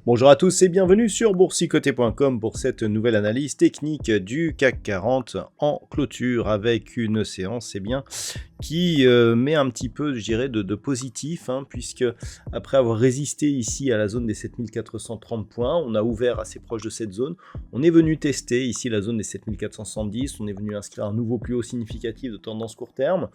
Bonjour à tous et bienvenue sur boursicoté.com pour cette nouvelle analyse technique du CAC 40 en clôture avec une séance qui met un petit peu, je dirais, de positif, puisque après avoir résisté ici à la zone des 7430 points, on a ouvert assez proche de cette zone, on est venu tester ici la zone des 7470, on est venu inscrire un nouveau plus haut significatif de tendance court terme,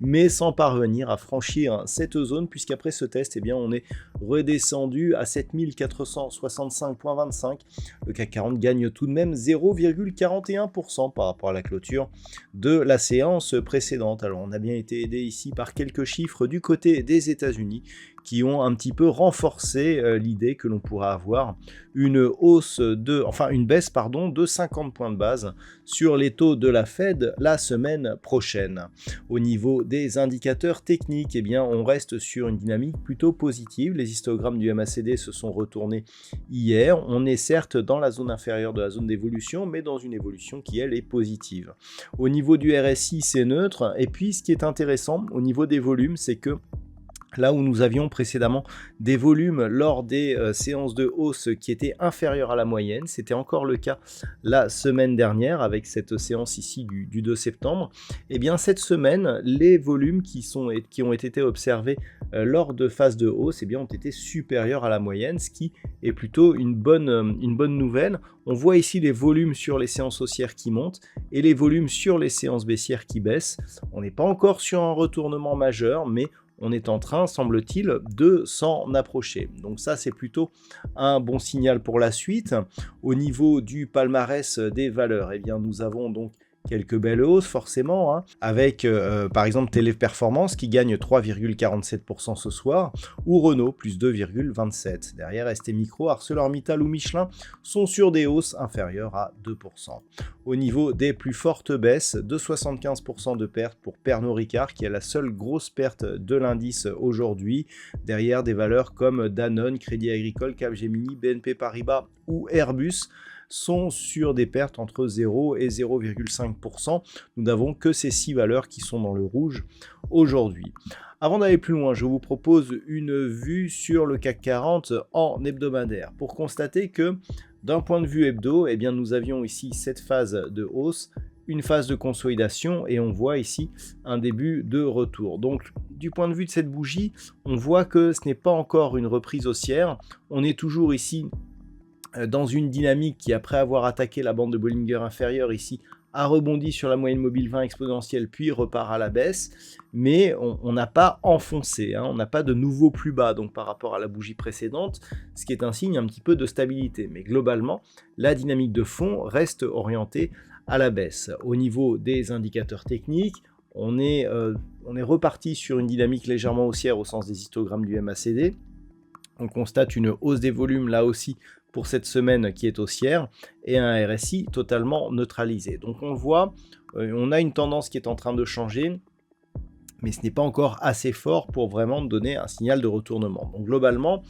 mais sans parvenir à franchir cette zone, puisqu'après ce test, on est redescendu à 7465,25. Le CAC 40 gagne tout de même 0,41% par rapport à la clôture de la séance précédente. Alors on a bien été aidé ici par quelques chiffres du côté des États-Unis qui ont un petit peu renforcé l'idée que l'on pourra avoir une baisse de 50 points de base sur les taux de la Fed la semaine prochaine. Au niveau des indicateurs techniques, on reste sur une dynamique plutôt positive. Les histogrammes du MACD se sont retournés hier. On est certes dans la zone inférieure de la zone d'évolution, mais dans une évolution qui, elle, est positive. Au niveau du RSI, c'est neutre. Et puis, ce qui est intéressant au niveau des volumes, c'est que là où nous avions précédemment des volumes lors des séances de hausse qui étaient inférieurs à la moyenne, c'était encore le cas la semaine dernière avec cette séance ici du 2 septembre, cette semaine, les volumes qui ont été observés lors de phases de hausse ont été supérieurs à la moyenne, ce qui est plutôt une bonne nouvelle. On voit ici les volumes sur les séances haussières qui montent et les volumes sur les séances baissières qui baissent. On n'est pas encore sur un retournement majeur, mais on est en train, semble-t-il, de s'en approcher. Donc ça, c'est plutôt un bon signal pour la suite. Au niveau du palmarès des valeurs, nous avons donc quelques belles hausses forcément, avec par exemple Téléperformance qui gagne 3,47% ce soir, ou Renault plus 2,27%. Derrière, ST Micro, ArcelorMittal ou Michelin sont sur des hausses inférieures à 2%. Au niveau des plus fortes baisses, de 75% de perte pour Pernod Ricard, qui est la seule grosse perte de l'indice aujourd'hui, derrière des valeurs comme Danone, Crédit Agricole, Capgemini, BNP Paribas ou Airbus sont sur des pertes entre 0 et 0,5%. Nous n'avons que ces 6 valeurs qui sont dans le rouge aujourd'hui. Avant d'aller plus loin, je vous propose une vue sur le CAC 40 en hebdomadaire pour constater que d'un point de vue hebdo, nous avions ici cette phase de hausse, une phase de consolidation et on voit ici un début de retour. Donc du point de vue de cette bougie, on voit que ce n'est pas encore une reprise haussière. On est toujours ici dans une dynamique qui, après avoir attaqué la bande de Bollinger inférieure ici, a rebondi sur la moyenne mobile 20 exponentielle, puis repart à la baisse, mais on n'a pas enfoncé, on n'a pas de nouveau plus bas, donc par rapport à la bougie précédente, ce qui est un signe un petit peu de stabilité. Mais globalement, la dynamique de fond reste orientée à la baisse. Au niveau des indicateurs techniques, on est reparti sur une dynamique légèrement haussière au sens des histogrammes du MACD. On constate une hausse des volumes là aussi pour cette semaine qui est haussière et un RSI totalement neutralisé. Donc on le voit, on a une tendance qui est en train de changer, mais ce n'est pas encore assez fort pour vraiment donner un signal de retournement. Donc globalement,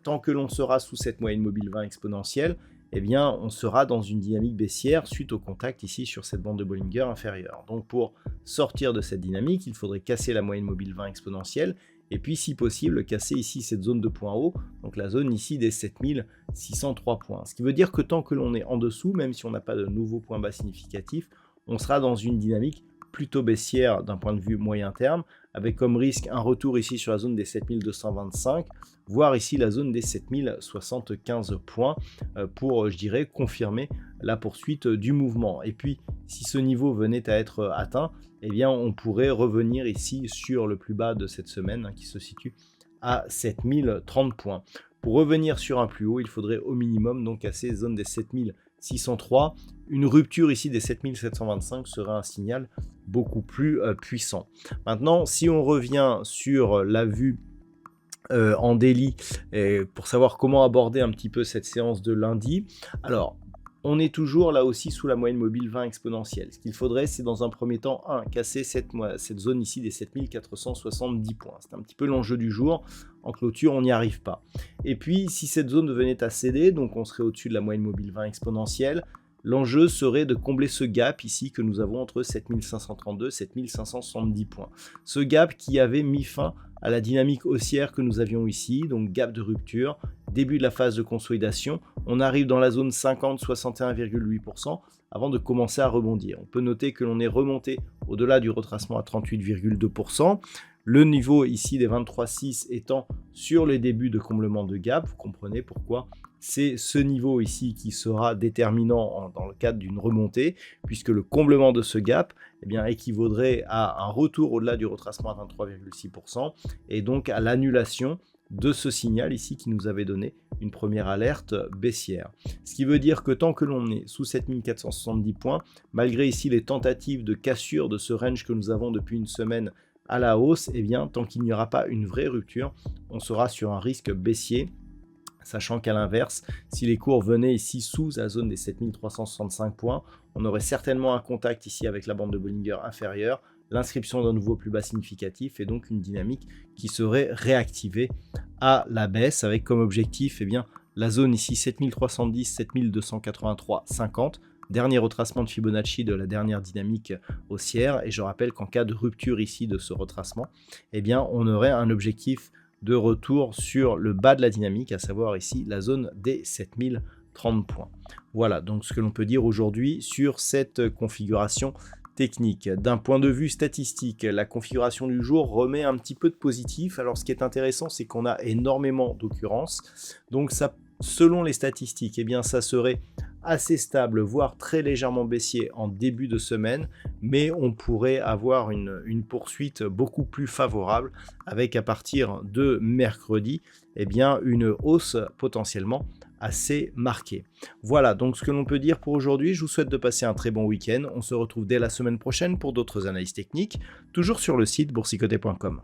tant que l'on sera sous cette moyenne mobile 20 exponentielle, on sera dans une dynamique baissière suite au contact ici sur cette bande de Bollinger inférieure. Donc pour sortir de cette dynamique, il faudrait casser la moyenne mobile 20 exponentielle et puis si possible casser ici cette zone de point haut, donc la zone ici des 7603 points. Ce qui veut dire que tant que l'on est en dessous, même si on n'a pas de nouveau point bas significatif, on sera dans une dynamique plutôt baissière d'un point de vue moyen terme, avec comme risque un retour ici sur la zone des 7225, voire ici la zone des 7075 points pour, je dirais, confirmer la poursuite du mouvement. Et puis, si ce niveau venait à être atteint, on pourrait revenir ici sur le plus bas de cette semaine qui se situe à 7030 points. Pour revenir sur un plus haut, il faudrait au minimum donc casser zone des 7603. Une rupture ici des 7725 serait un signal beaucoup plus puissant. Maintenant, si on revient sur la vue en daily pour savoir comment aborder un petit peu cette séance de lundi, alors on est toujours là aussi sous la moyenne mobile 20 exponentielle. Ce qu'il faudrait, c'est dans un premier temps, casser cette zone ici des 7470 points. C'est un petit peu l'enjeu du jour. En clôture, on n'y arrive pas. Et puis, si cette zone venait à céder, donc on serait au-dessus de la moyenne mobile 20 exponentielle, l'enjeu serait de combler ce gap ici que nous avons entre 7532 et 7570 points. Ce gap qui avait mis fin à la dynamique haussière que nous avions ici, donc gap de rupture, début de la phase de consolidation. On arrive dans la zone 50, 61,8% avant de commencer à rebondir. On peut noter que l'on est remonté au-delà du retracement à 38,2%. Le niveau ici des 23,6 étant sur les débuts de comblement de gap, vous comprenez pourquoi c'est ce niveau ici qui sera déterminant dans le cadre d'une remontée, puisque le comblement de ce gap équivaudrait à un retour au-delà du retracement à 23,6% et donc à l'annulation de ce signal ici qui nous avait donné une première alerte baissière. Ce qui veut dire que tant que l'on est sous 7470 points, malgré ici les tentatives de cassure de ce range que nous avons depuis une semaine à la hausse, tant qu'il n'y aura pas une vraie rupture, on sera sur un risque baissier. Sachant qu'à l'inverse, si les cours venaient ici sous la zone des 7365 points, on aurait certainement un contact ici avec la bande de Bollinger inférieure, l'inscription d'un nouveau plus bas significatif et donc une dynamique qui serait réactivée à la baisse avec comme objectif la zone ici 7310, 7283, 50. Dernier retracement de Fibonacci de la dernière dynamique haussière. Et je rappelle qu'en cas de rupture ici de ce retracement, on aurait un objectif de retour sur le bas de la dynamique, à savoir ici la zone des 7030 points. Voilà donc ce que l'on peut dire aujourd'hui sur cette configuration technique. D'un point de vue statistique, la configuration du jour remet un petit peu de positif. Alors ce qui est intéressant, c'est qu'on a énormément d'occurrences. Donc ça, selon les statistiques, ça serait assez stable, voire très légèrement baissier en début de semaine, mais on pourrait avoir une poursuite beaucoup plus favorable avec à partir de mercredi, une hausse potentiellement assez marquée. Voilà donc ce que l'on peut dire pour aujourd'hui. Je vous souhaite de passer un très bon week-end. On se retrouve dès la semaine prochaine pour d'autres analyses techniques, toujours sur le site boursicoté.com.